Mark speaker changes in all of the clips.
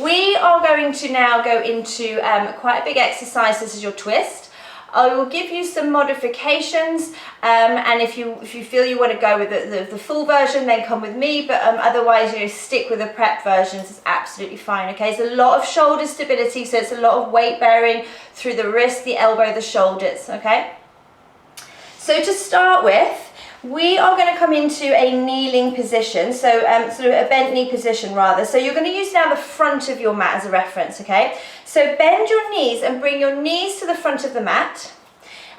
Speaker 1: We are going to now go into quite a big exercise. This is your twist. I will give you some modifications, and if you feel you want to go with the full version, then come with me, but otherwise, stick with the prep versions. It's absolutely fine, okay? It's a lot of shoulder stability, so it's a lot of weight bearing through the wrist, the elbow, the shoulders, okay? So to start with, we are going to come into a kneeling position, so sort of a bent knee position rather. So you're going to use now the front of your mat as a reference, okay? So bend your knees and bring your knees to the front of the mat,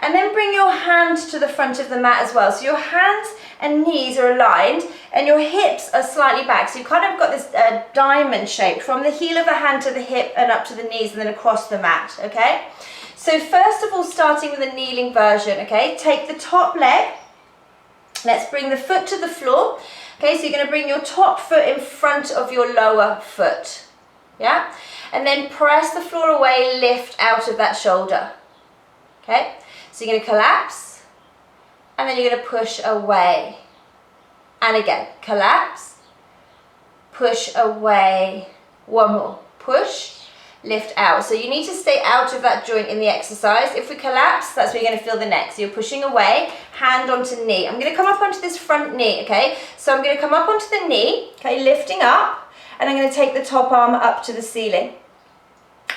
Speaker 1: and then bring your hand to the front of the mat as well. So your hands and knees are aligned and your hips are slightly back. So you've kind of got this diamond shape from the heel of the hand to the hip and up to the knees and then across the mat, okay? So first of all, starting with a kneeling version, okay? Take the top leg. Let's bring the foot to the floor. Okay, so you're going to bring your top foot in front of your lower foot. Yeah? And then press the floor away, lift out of that shoulder. Okay? So you're going to collapse, and then you're going to push away. And again, collapse, push away. One more. Push, lift out. So you need to stay out of that joint in the exercise. If we collapse, that's where you're going to feel the neck. So you're pushing away, hand onto knee. I'm going to come up onto this front knee, okay? So I'm going to come up onto the knee, okay, lifting up, and I'm going to take the top arm up to the ceiling.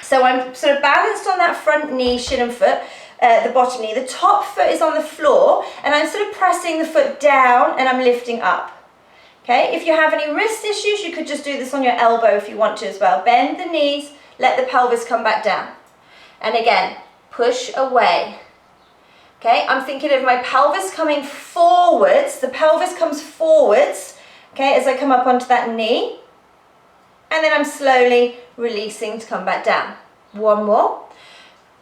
Speaker 1: So I'm sort of balanced on that front knee, shin and foot, the bottom knee. The top foot is on the floor, and I'm sort of pressing the foot down, and I'm lifting up. Okay, if you have any wrist issues, you could just do this on your elbow if you want to as well. Bend the knees, let the pelvis come back down. And again, push away. Okay, I'm thinking of my pelvis coming forwards. The pelvis comes forwards, okay, as I come up onto that knee. And then I'm slowly releasing to come back down. One more.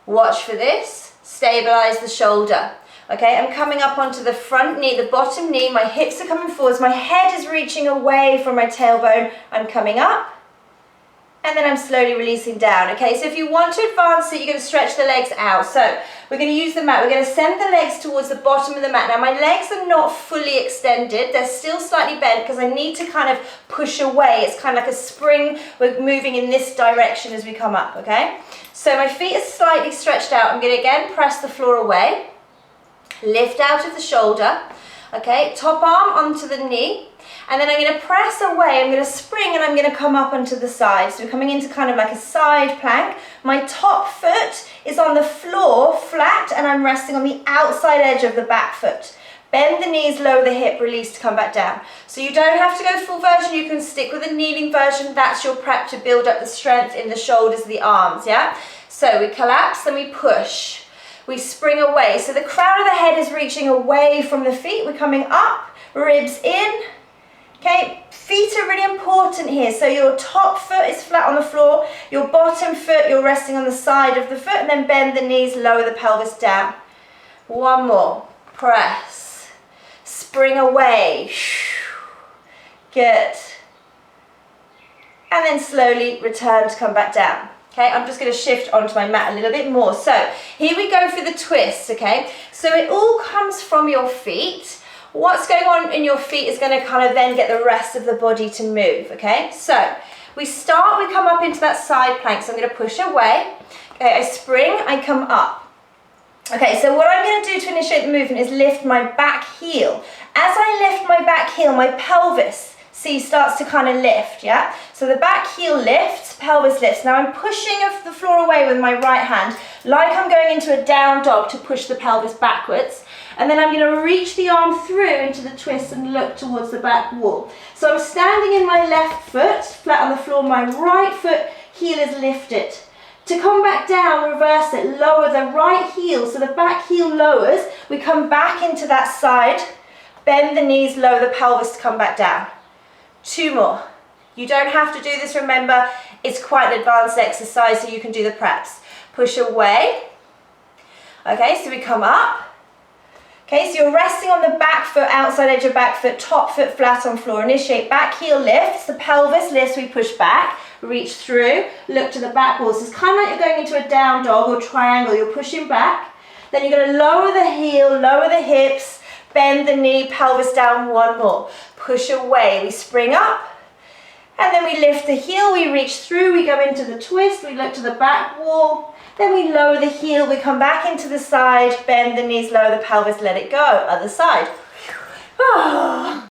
Speaker 1: Watch for this. Stabilize the shoulder. Okay, I'm coming up onto the front knee, the bottom knee. My hips are coming forwards. My head is reaching away from my tailbone. I'm coming up. And then I'm slowly releasing down, okay? So if you want to advance it, you're going to stretch the legs out. So we're going to use the mat. We're going to send the legs towards the bottom of the mat. Now, my legs are not fully extended. They're still slightly bent because I need to kind of push away. It's kind of like a spring. We're moving in this direction as we come up, okay? So my feet are slightly stretched out. I'm going to, again, press the floor away. Lift out of the shoulder, okay? Top arm onto the knee. And then I'm going to press away, I'm going to spring, and I'm going to come up onto the side. So we're coming into kind of like a side plank. My top foot is on the floor, flat, and I'm resting on the outside edge of the back foot. Bend the knees, lower the hip, release to come back down. So you don't have to go full version, you can stick with a kneeling version. That's your prep to build up the strength in the shoulders, the arms, yeah? So we collapse, then we push. We spring away. So the crown of the head is reaching away from the feet. We're coming up, ribs in. Okay, feet are really important here. So your top foot is flat on the floor, your bottom foot, you're resting on the side of the foot, and then bend the knees, lower the pelvis down. One more, press, spring away, good. And then slowly return to come back down. Okay, I'm just going to shift onto my mat a little bit more. So here we go for the twist, okay? So it all comes from your feet. What's going on in your feet is going to kind of then get the rest of the body to move, okay? So we come up into that side plank. So I'm going to push away. Okay, I spring, I come up. Okay, so what I'm going to do to initiate the movement is lift my back heel. As I lift my back heel, my pelvis, see, starts to kind of lift, yeah? So the back heel lifts, pelvis lifts. Now I'm pushing the floor away with my right hand, like I'm going into a down dog to push the pelvis backwards. And then I'm going to reach the arm through into the twist and look towards the back wall. So I'm standing in my left foot, flat on the floor, my right foot heel is lifted. To come back down, reverse it, lower the right heel, so the back heel lowers. We come back into that side, bend the knees, lower the pelvis to come back down. Two more. You don't have to do this, remember, it's quite an advanced exercise, so you can do the preps. Push away. Okay, so we come up. Okay, so you're resting on the back foot, outside edge of back foot, top foot flat on floor. Initiate, back heel lifts, the pelvis lifts, we push back, reach through, look to the back wall. So it's kind of like you're going into a down dog or triangle. You're pushing back, then you're going to lower the heel, lower the hips, bend the knee, pelvis down, one more. Push away, we spring up, And then we lift the heel, we reach through, we go into the twist, we look to the back wall. Then we lower the heel, we come back into the side, bend the knees, lower the pelvis, let it go. Other side.